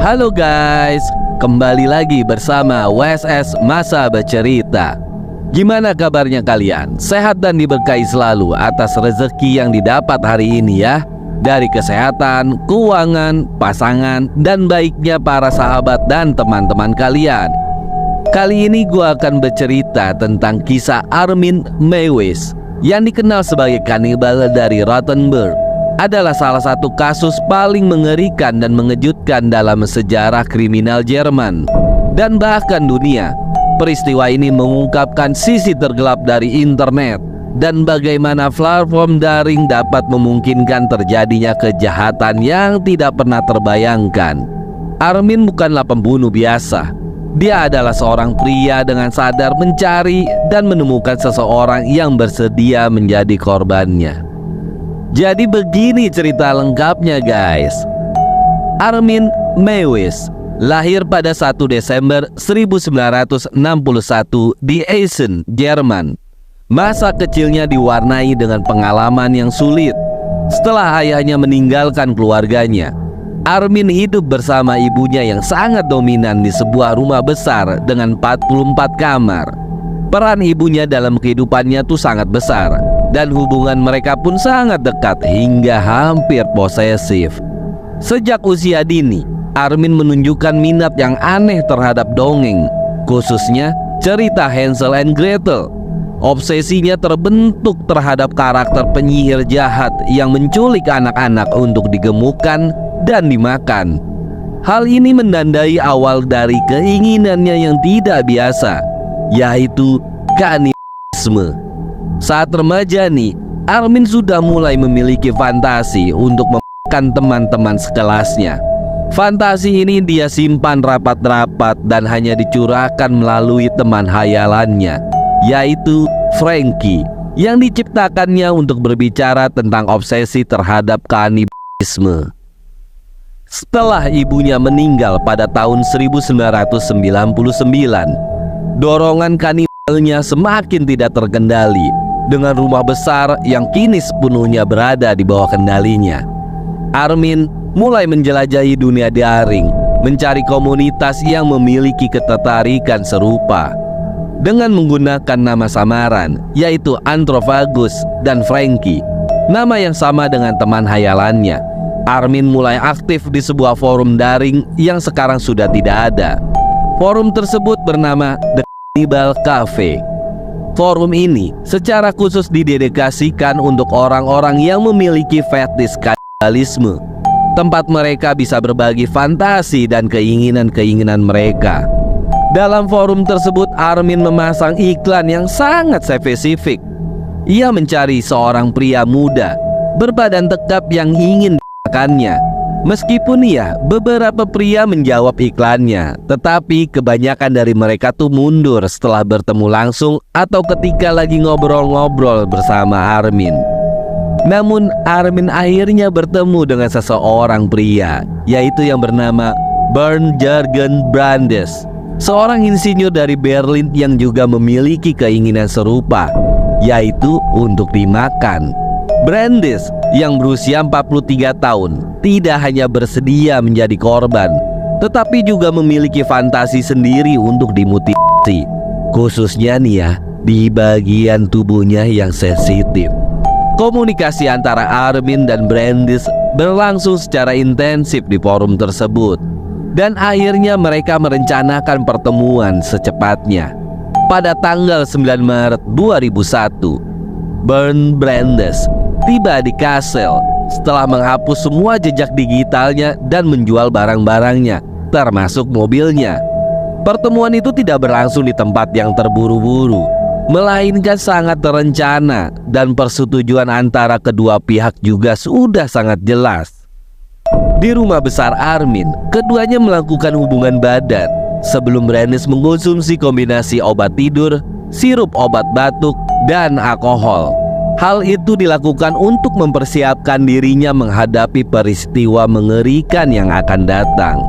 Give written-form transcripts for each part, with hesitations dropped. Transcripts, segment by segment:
Halo guys, kembali lagi bersama WSS Masa Bercerita. Gimana kabarnya kalian? Sehat dan diberkahi selalu atas rezeki yang didapat hari ini ya. Dari kesehatan, keuangan, pasangan, dan baiknya para sahabat dan teman-teman kalian. Kali ini gue akan bercerita tentang kisah Armin Meiwes yang dikenal sebagai kanibal dari Rothenburg. Adalah salah satu kasus paling mengerikan dan mengejutkan dalam sejarah kriminal Jerman dan bahkan dunia. Peristiwa ini mengungkapkan sisi tergelap dari internet dan bagaimana platform daring dapat memungkinkan terjadinya kejahatan yang tidak pernah terbayangkan. Armin bukanlah pembunuh biasa. Dia adalah seorang pria dengan sadar mencari dan menemukan seseorang yang bersedia menjadi korbannya. Jadi begini cerita lengkapnya guys. Armin Meiwes lahir pada 1 Desember 1961 di Essen, Jerman. Masa kecilnya diwarnai dengan pengalaman yang sulit. Setelah ayahnya meninggalkan keluarganya, Armin hidup bersama ibunya yang sangat dominan di sebuah rumah besar dengan 44 kamar. Peran ibunya dalam kehidupannya tuh sangat besar, dan hubungan mereka pun sangat dekat hingga hampir posesif. Sejak usia dini, Armin menunjukkan minat yang aneh terhadap dongeng, khususnya cerita Hansel and Gretel. Obsesinya terbentuk terhadap karakter penyihir jahat yang menculik anak-anak untuk digemukkan dan dimakan. Hal ini menandai awal dari keinginannya yang tidak biasa, yaitu kanibalisme. Saat remaja nih, Armin sudah mulai memiliki fantasi untuk memakan teman-teman sekelasnya. Fantasi ini dia simpan rapat-rapat dan hanya dicurahkan melalui teman hayalannya, yaitu Frankie, yang diciptakannya untuk berbicara tentang obsesi terhadap kanibalisme. Setelah ibunya meninggal pada tahun 1999, dorongan kanibalnya semakin tidak terkendali dengan rumah besar yang kini sepenuhnya berada di bawah kendalinya. Armin mulai menjelajahi dunia daring, mencari komunitas yang memiliki ketertarikan serupa. Dengan menggunakan nama samaran, yaitu Anthrophagus dan Frankie, nama yang sama dengan teman hayalannya, Armin mulai aktif di sebuah forum daring yang sekarang sudah tidak ada. Forum tersebut bernama The Cannibal Cafe. Forum ini secara khusus didedikasikan untuk orang-orang yang memiliki fetish kanibalisme. Tempat mereka bisa berbagi fantasi dan keinginan-keinginan mereka. Dalam forum tersebut, Armin memasang iklan yang sangat spesifik. Ia mencari seorang pria muda berbadan tegap yang ingin dimakannya. Meskipun ya, beberapa pria menjawab iklannya, tetapi kebanyakan dari mereka tuh mundur setelah bertemu langsung atau ketika lagi ngobrol-ngobrol bersama Armin. Namun Armin akhirnya bertemu dengan seseorang pria, yaitu yang bernama Bernd Jürgen Brandes, seorang insinyur dari Berlin yang juga memiliki keinginan serupa, yaitu untuk dimakan. Brandes yang berusia 43 tahun tidak hanya bersedia menjadi korban, tetapi juga memiliki fantasi sendiri untuk dimutilasi, khususnya nih ya, di bagian tubuhnya yang sensitif. Komunikasi antara Armin dan Brandes berlangsung secara intensif di forum tersebut, dan akhirnya mereka merencanakan pertemuan secepatnya. Pada tanggal 9 Maret 2001, Bernd Brandes tiba di Kassel setelah menghapus semua jejak digitalnya dan menjual barang-barangnya, termasuk mobilnya. Pertemuan itu tidak berlangsung di tempat yang terburu-buru, melainkan sangat terencana, dan persetujuan antara kedua pihak juga sudah sangat jelas. Di rumah besar Armin, keduanya melakukan hubungan badan sebelum Brandes mengonsumsi kombinasi obat tidur, sirup obat batuk, dan alkohol. Hal itu dilakukan untuk mempersiapkan dirinya menghadapi peristiwa mengerikan yang akan datang.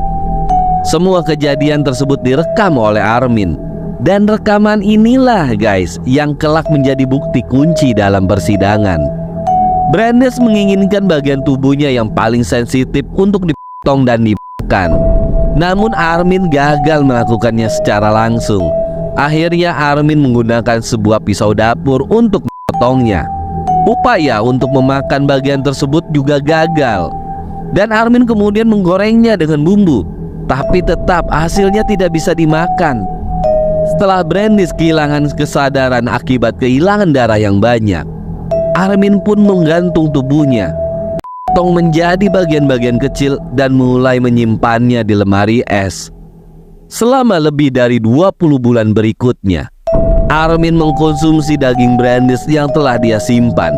Semua kejadian tersebut direkam oleh Armin, dan rekaman inilah guys yang kelak menjadi bukti kunci dalam persidangan. Brandes menginginkan bagian tubuhnya yang paling sensitif untuk dipotong dan dimakan. Namun Armin gagal melakukannya secara langsung. Akhirnya Armin menggunakan sebuah pisau dapur untuk memotongnya. Upaya untuk memakan bagian tersebut juga gagal. Dan Armin kemudian menggorengnya dengan bumbu. Tapi tetap hasilnya tidak bisa dimakan. Setelah Brandes kehilangan kesadaran akibat kehilangan darah yang banyak, Armin pun menggantung tubuhnya, potong menjadi bagian-bagian kecil dan mulai menyimpannya di lemari es. Selama lebih dari 20 bulan berikutnya, Armin mengkonsumsi daging Brandes yang telah dia simpan.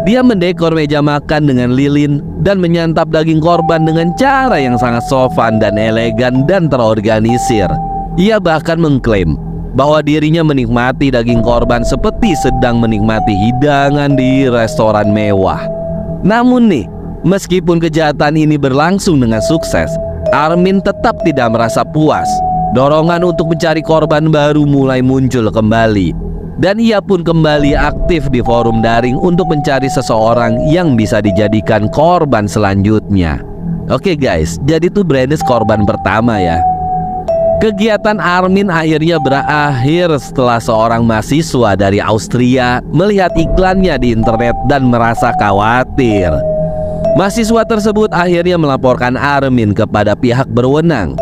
Dia mendekor meja makan dengan lilin dan menyantap daging korban dengan cara yang sangat sopan dan elegan dan terorganisir. Ia bahkan mengklaim bahwa dirinya menikmati daging korban seperti sedang menikmati hidangan di restoran mewah. Namun nih, meskipun kejahatan ini berlangsung dengan sukses, Armin tetap tidak merasa puas. Dorongan untuk mencari korban baru mulai muncul kembali, dan ia pun kembali aktif di forum daring untuk mencari seseorang yang bisa dijadikan korban selanjutnya. Oke guys, jadi tuh Brandes korban pertama ya. Kegiatan Armin akhirnya berakhir setelah seorang mahasiswa dari Austria melihat iklannya di internet dan merasa khawatir. Mahasiswa tersebut akhirnya melaporkan Armin kepada pihak berwenang,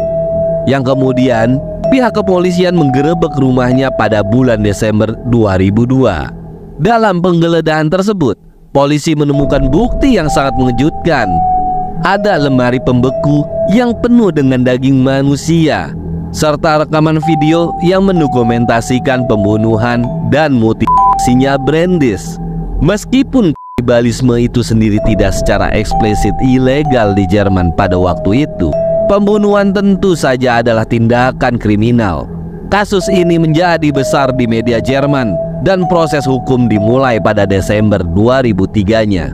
yang kemudian pihak kepolisian menggerebek rumahnya pada bulan Desember 2002. Dalam penggeledahan tersebut, polisi menemukan bukti yang sangat mengejutkan. Ada lemari pembeku yang penuh dengan daging manusia, serta rekaman video yang mendokumentasikan pembunuhan dan mutilasinya Brandes. Meskipun kanibalisme itu sendiri tidak secara eksplisit ilegal di Jerman pada waktu itu, pembunuhan tentu saja adalah tindakan kriminal. Kasus ini menjadi besar di media Jerman dan proses hukum dimulai pada Desember 2003-nya.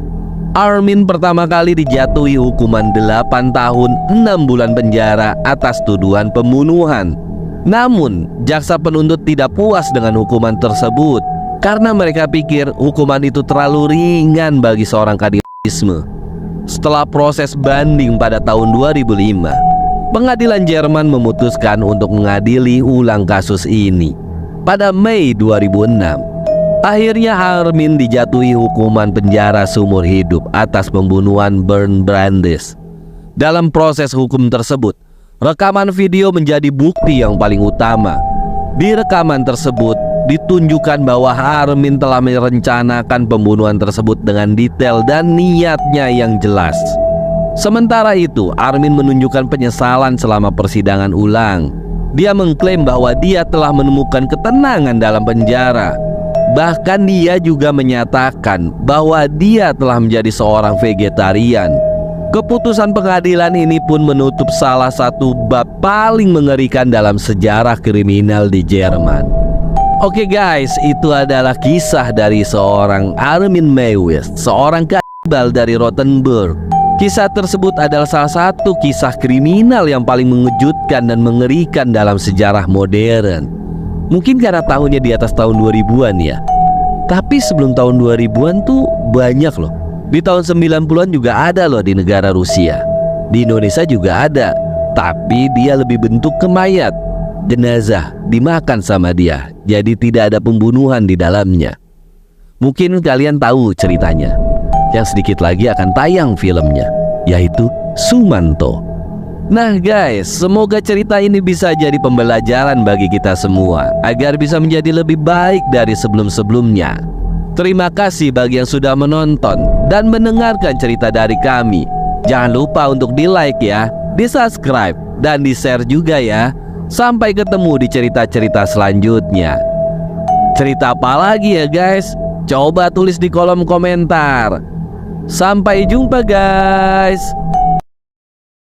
Armin pertama kali dijatuhi hukuman 8 tahun 6 bulan penjara atas tuduhan pembunuhan. Namun, jaksa penuntut tidak puas dengan hukuman tersebut karena mereka pikir hukuman itu terlalu ringan bagi seorang kanibalisme. Setelah proses banding pada tahun 2005, pengadilan Jerman memutuskan untuk mengadili ulang kasus ini. Pada Mei 2006, akhirnya Armin dijatuhi hukuman penjara seumur hidup atas pembunuhan Bernd Brandes. Dalam proses hukum tersebut, rekaman video menjadi bukti yang paling utama. Di rekaman tersebut ditunjukkan bahwa Armin telah merencanakan pembunuhan tersebut dengan detail dan niatnya yang jelas. Sementara itu, Armin menunjukkan penyesalan selama persidangan ulang. Dia mengklaim bahwa dia telah menemukan ketenangan dalam penjara. Bahkan dia juga menyatakan bahwa dia telah menjadi seorang vegetarian. Keputusan pengadilan ini pun menutup salah satu bab paling mengerikan dalam sejarah kriminal di Jerman. Oke guys, itu adalah kisah dari seorang Armin Meiwes, seorang kanibal dari Rothenburg. Kisah tersebut adalah salah satu kisah kriminal yang paling mengejutkan dan mengerikan dalam sejarah modern. Mungkin karena tahunnya di atas tahun 2000-an ya. Tapi sebelum tahun 2000-an tuh banyak loh. Di tahun 90-an juga ada loh di negara Rusia. Di Indonesia juga ada, tapi dia lebih bentuk ke mayat. Jenazah dimakan sama dia, jadi tidak ada pembunuhan di dalamnya. Mungkin kalian tahu ceritanya. Yang sedikit lagi akan tayang filmnya, yaitu Sumanto. Nah guys, semoga cerita ini bisa jadi pembelajaran bagi kita semua agar bisa menjadi lebih baik dari sebelum-sebelumnya. Terima kasih bagi yang sudah menonton dan mendengarkan cerita dari kami. Jangan lupa untuk di like ya, di subscribe, dan di share juga ya. Sampai ketemu di cerita-cerita selanjutnya. Cerita apa lagi ya guys? Coba tulis di kolom komentar. Sampai jumpa guys.